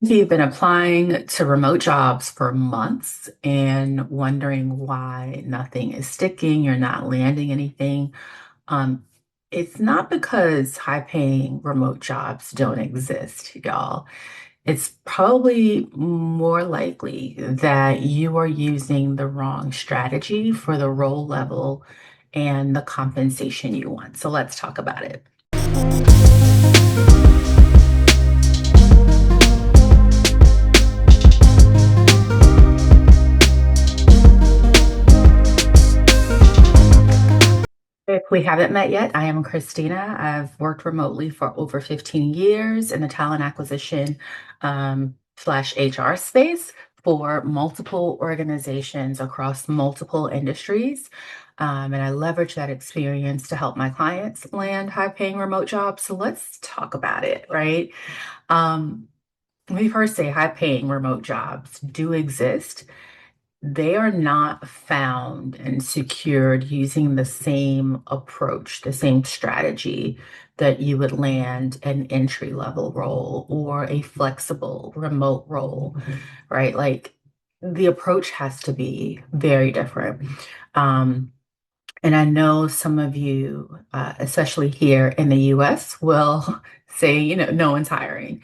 If you've been applying to remote jobs for months and wondering why nothing is sticking, you're not landing anything, um, it's not because high-paying remote jobs don't exist, y'all. It's probably more likely that you are using the wrong strategy for the role level and the compensation you want. So let's talk about it. If we haven't met yet, I am Christina. I've worked remotely for over 15 years in the talent acquisition slash HR space for multiple organizations across multiple industries. And I leverage that experience to help my clients land high-paying remote jobs. So let's talk about it, right? Um, Let me first say high-paying remote jobs do exist. They are not found and secured using the same approach, the same strategy that you would land an entry level role or a flexible remote role, right? Like the approach has to be very different. Um, and I know some of you, especially here in the US, will say, no one's hiring.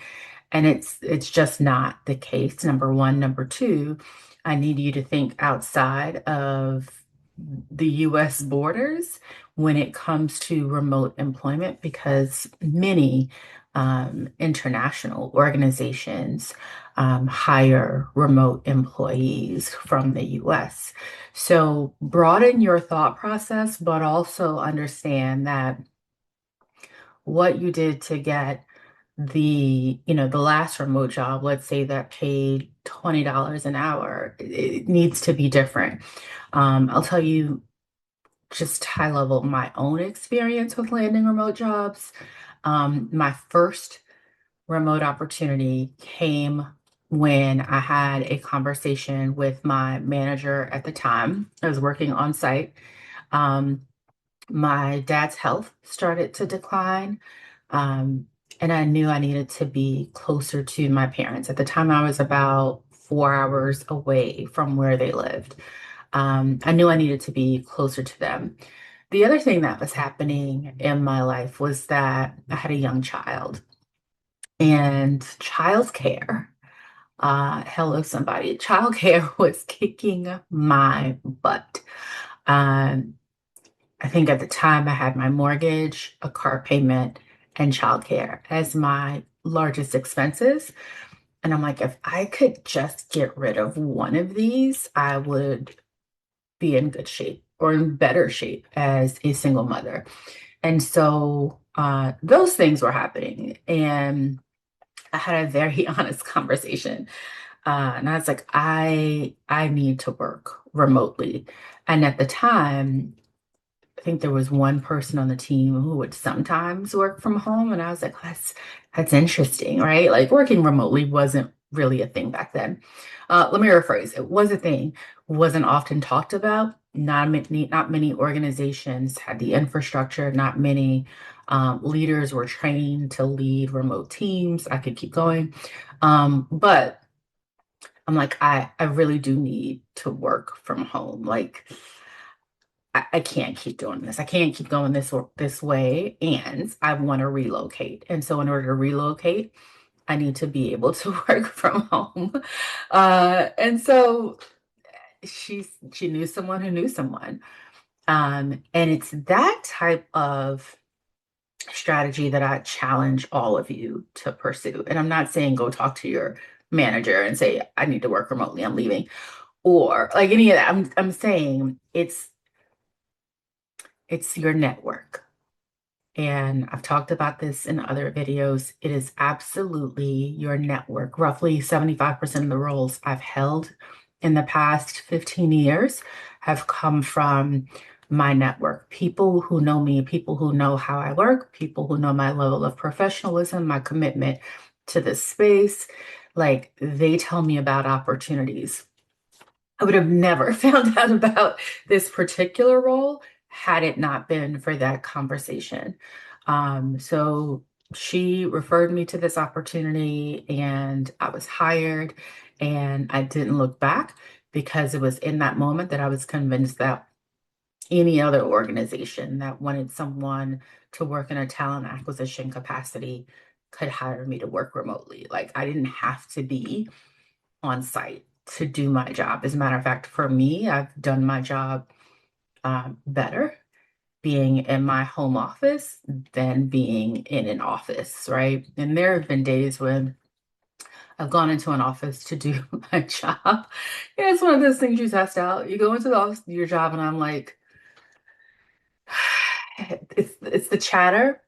And it's just not the case, number one. Number two, I need you to think outside of the US borders when it comes to remote employment because many international organizations hire remote employees from the US. So broaden your thought process, but also understand that what you did to get the last remote job, let's say that paid $20 an hour, it needs to be different. I'll tell you just high level my own experience with landing remote jobs. My first remote opportunity came when I had a conversation with my manager at the time. I was working on site. Um, my dad's health started to decline. Um, and I knew I needed to be closer to my parents. At the time, I was about 4 hours away from where they lived. I knew I needed to be closer to them. The other thing that was happening in my life was that I had a young child and childcare. Hello, somebody. Childcare was kicking my butt. Um, I think at the time I had my mortgage, a car payment, and childcare as my largest expenses. And I'm like, if I could just get rid of one of these, I would be in good shape or in better shape as a single mother. And so those things were happening. And I had a very honest conversation. And I was like, I need to work remotely. And at the time, I think there was one person on the team who would sometimes work from home, and I was like, that's interesting, right? Like working remotely wasn't really a thing back then. Let me rephrase. It was a thing, wasn't often talked about. Not many organizations had the infrastructure. Not many leaders were trained to lead remote teams. I could keep going, but I'm like, I really do need to work from home. Like I can't keep doing this. I can't keep going this way, and I want to relocate. And so, in order to relocate, I need to be able to work from home. And so, she knew someone who knew someone, and it's that type of strategy that I challenge all of you to pursue. And I'm not saying go talk to your manager and say I need to work remotely. I'm leaving, or like any of that. I'm saying it's your network. And I've talked about this in other videos. It is absolutely your network. Roughly 75% of the roles I've held in the past 15 years have come from my network. People who know me, people who know how I work, people who know my level of professionalism, my commitment to this space. Like they tell me about opportunities. I would have never found out about this particular role had it not been for that conversation. So She referred me to this opportunity and I was hired, and I didn't look back because it was in that moment that I was convinced that any other organization that wanted someone to work in a talent acquisition capacity could hire me to work remotely. Like, I didn't have to be on site to do my job. As a matter of fact, for me, I've done my job better being in my home office than being in an office, right? And there have been days when I've gone into an office to do my job. Yeah, it's one of those things you test out. You go into the office, do your job, and I'm like, it's the chatter.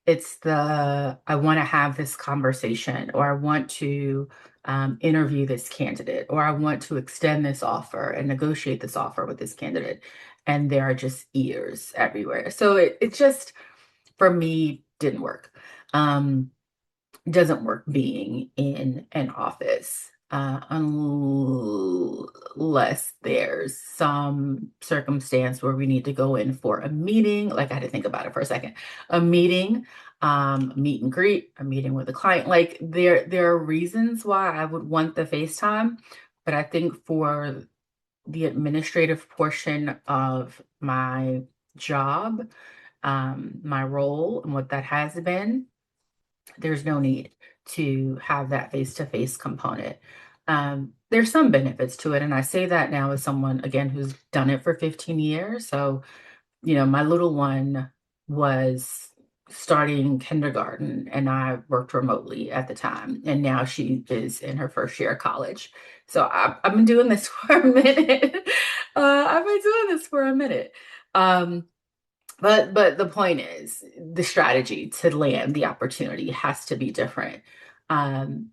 It's the I want to have this conversation, or I want to interview this candidate, or I want to extend this offer and negotiate this offer with this candidate. And there are just ears everywhere. So it just, for me, didn't work. Um, doesn't work being in an office unless there's some circumstance where we need to go in for a meeting. Like, I had to think about it for a second. A meeting, meet and greet, a meeting with a client. Like, there are reasons why I would want the FaceTime, but I think for the administrative portion of my job, my role and what that has been, there's no need to have that face-to-face component. There's some benefits to it, and I say that now as someone, again, who's done it for 15 years. So, my little one was starting kindergarten, and I worked remotely at the time, and now she is in her first year of college. So I've been doing this for a minute. I've been doing this for a minute. Um, but the point is, the strategy to land the opportunity has to be different. Um,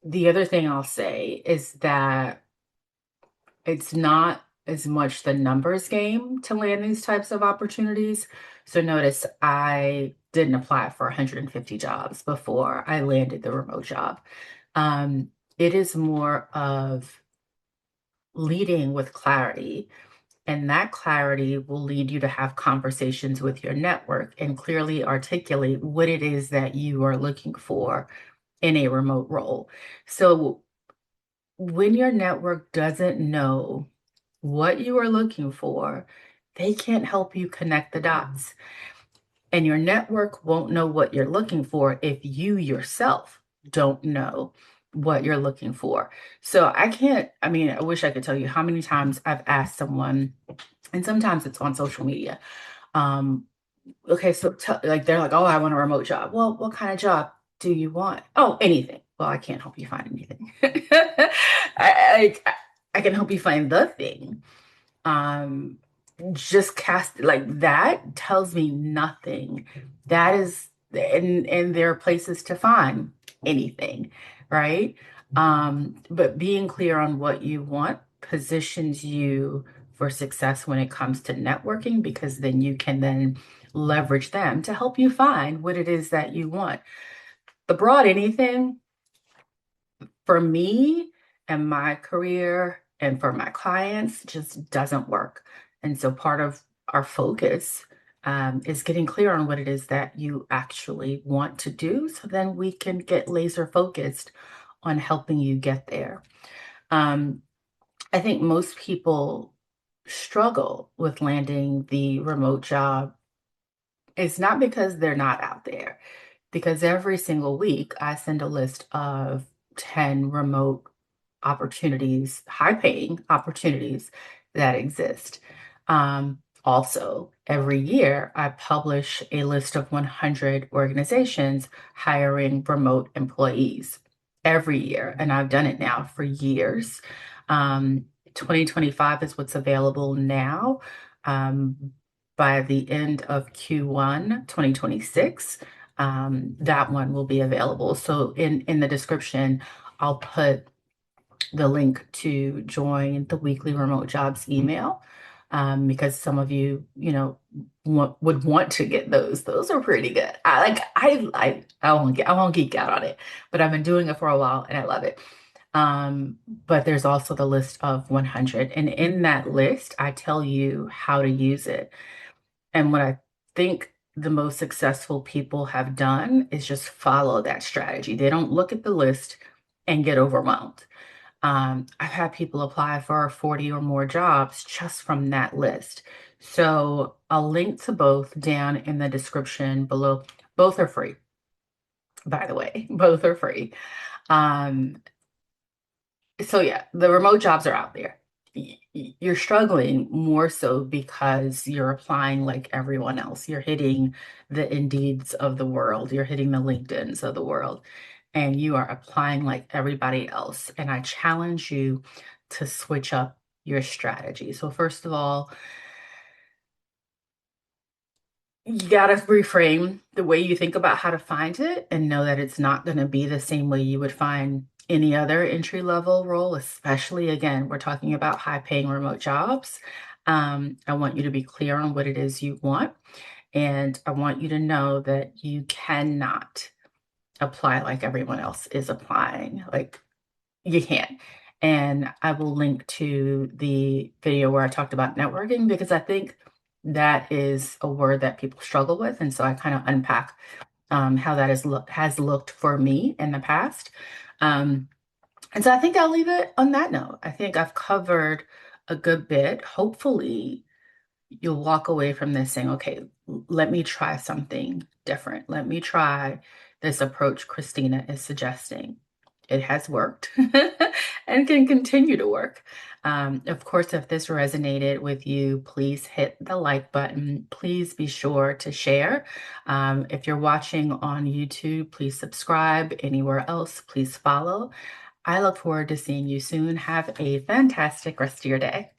the other thing I'll say is that it's not as much the numbers game to land these types of opportunities. So notice I didn't apply for 150 jobs before I landed the remote job. It is more of leading with clarity, and that clarity will lead you to have conversations with your network and clearly articulate what it is that you are looking for in a remote role. So when your network doesn't know what you are looking for, they can't help you connect the dots. And your network won't know what you're looking for if you yourself don't know what you're looking for. So I mean, I wish I could tell you how many times I've asked someone, and sometimes it's on social media. Um, okay, so like, they're like, "Oh, I want a remote job." Well, what kind of job do you want? Oh, anything. Well, I can't help you find anything. I can help you find the thing. Um, just cast like that tells me nothing. That is, and there are places to find anything, right? But being clear on what you want positions you for success when it comes to networking, because then you can then leverage them to help you find what it is that you want. The broad anything, for me and my career and for my clients, just doesn't work. And so part of our focus is getting clear on what it is that you actually want to do, so then we can get laser focused on helping you get there. Um, I think most people struggle with landing the remote job. It's not because they're not out there, because every single week I send a list of 10 remote opportunities, high paying opportunities that exist. Also, every year I publish a list of 100 organizations hiring remote employees every year, and I've done it now for years. 2025 is what's available now. Um, by the end of Q1 2026, that one will be available. So in the description, I'll put the link to join the weekly remote jobs email, because some of you, would want to get those. Those are pretty good. I won't geek out on it, but I've been doing it for a while and I love it. But there's also the list of 100, and in that list, I tell you how to use it. And what I think the most successful people have done is just follow that strategy. They don't look at the list and get overwhelmed. I've had people apply for 40 or more jobs just from that list. So I'll link to both down in the description below. Both are free, by the way. Both are free. Um, so yeah, the remote jobs are out there. You're struggling more so because you're applying like everyone else. You're hitting the Indeeds of the world. You're hitting the LinkedIns of the world, and you are applying like everybody else. And I challenge you to switch up your strategy. So first of all, you got to reframe the way you think about how to find it and know that it's not going to be the same way you would find any other entry level role, especially again, we're talking about high paying remote jobs. I want you to be clear on what it is you want. And I want you to know that you cannot apply like everyone else is applying. Like you can't. And I will link to the video where I talked about networking because I think that is a word that people struggle with. And so I kind of unpack how that has looked for me in the past. Um, and so I think I'll leave it on that note. I think I've covered a good bit. Hopefully, you'll walk away from this saying, okay, let me try something different. Let me try this approach Christina is suggesting. It has worked and can continue to work. Of course, if this resonated with you, please hit the like button. Please be sure to share. If you're watching on YouTube, please subscribe. Anywhere else, please follow. I look forward to seeing you soon. Have a fantastic rest of your day.